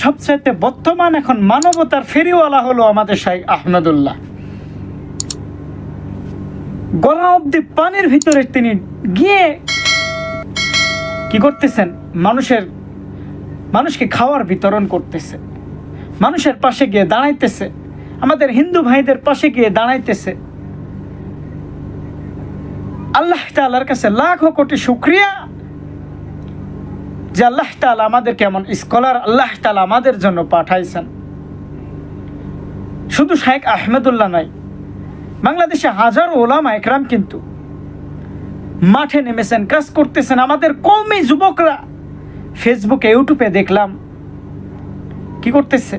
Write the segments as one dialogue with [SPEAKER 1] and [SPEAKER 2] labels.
[SPEAKER 1] সবচাইতে বর্তমান এখন মানবতার ফেরিওয়ালা হলো আমাদের শাইখ আহমদুল্লাহ। গলা অব্দি পানির ভিতরে তিনি গিয়ে কি করতেছেন, মানুষকে খাওয়ার বিতরণ করতেছে, মানুষের পাশে গিয়ে দাঁড়াইতেছে, আমাদের হিন্দু ভাইদের পাশে গিয়ে দাঁড়াইতেছে। আল্লাহ তাআলার কাছে লাখো কোটি শুকরিয়া যে আল্লাহ তাআলা আমাদেরকে এমন স্কলার আল্লাহ তাআলা আমাদের জন্য পাঠাইছেন। শুধু শাইখ আহমদুল্লাহ নয়, বাংলাদেশে হাজারো ওলামা একরাম কিন্তু মাঠে নেমেছেন, কাজ করতেছেন। আমাদের কওমি যুবকরা ফেসবুকে ইউটিউবে দেখলাম কি করতেছে,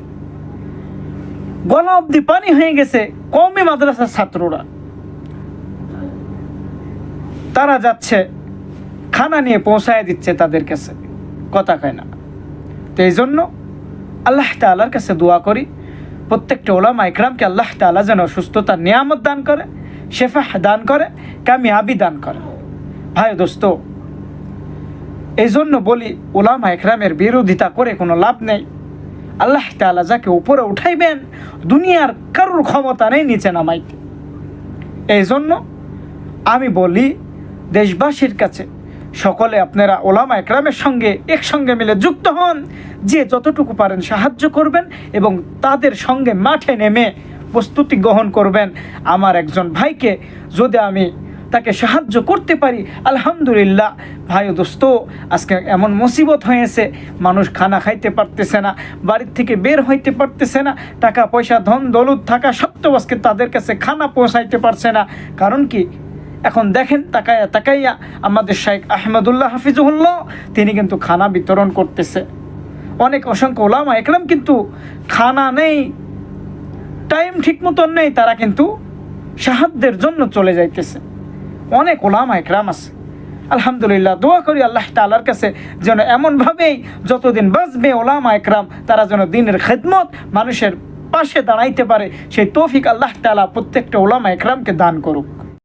[SPEAKER 1] গলা অব্দি পানি হয়ে গেছে। কওমি মাদ্রাসার ছাত্ররা তারা যাচ্ছে, খানা নিয়ে পৌঁছায় দিচ্ছে তাদের কাছে, কথা কয় না। তো এই জন্য আল্লাহ তাআলার কাছে দোয়া করি প্রত্যেকটা ওলামা ইকরামকে আল্লাহ তাআলা যেন সুস্থতার নিয়ামত দান করে, শেফা দান করে, কামিয়াবি দান করে। ভাই দোস্ত, এই জন্য বলি ওলামা ইকরামের বিরোধিতা করে কোনো লাভ নেই। আল্লাহ তাআলা যাকে উপরে উঠাইবেন, দুনিয়ার কারোর ক্ষমতা নেই নিচে নামাইতে। এই জন্য আমি বলি দেশবাসীর কাছে, সকলে আপনারা ওলামা একরামের সঙ্গে একসঙ্গে মিলে যুক্ত হন, যে যতটুকু পারেন সাহায্য করবেন এবং তাদের সঙ্গে মাঠে নেমে প্রস্তুতি গ্রহণ করবেন। আমার একজন ভাইকে যদি আমি তাকে সাহায্য করতে পারি, আলহামদুলিল্লাহ। ভাই দোস্ত, আজকে এমন মুসিবত হয়েছে, মানুষ খানা খাইতে পারতেছে না, বাড়ির থেকে বের হইতে পারতেছে না, টাকা পয়সা ধন দৌলত থাকা সত্ত্বেও আজকে তাদের কাছে খানা পৌঁছাইতে পারছে না। কারণ কি, এখন দেখেন তাকাইয়া আমাদের শাইখ আহমদুল্লাহ হাফিজুহুল্লাহ তিনি কিন্তু খানা বিতরণ করতেছে। অনেক অসংখ্য ওলামা একরাম কিন্তু খানা নেই, টাইম ঠিক মতন নেই, তারা কিন্তু সাহায্যের জন্য চলে যাইতেছে। অনেক ওলামা একরাম আছে, আলহামদুলিল্লাহ। দোয়া করি আল্লাহ তাআলার কাছে যেন এমনভাবেই যতদিন বাঁচবে ওলামা একরাম তারা যেন দ্বীনের খেদমত, মানুষের পাশে দাঁড়াইতে পারে, সেই তৌফিক আল্লাহ তাআলা প্রত্যেকটা ওলামা একরামকে দান করুক।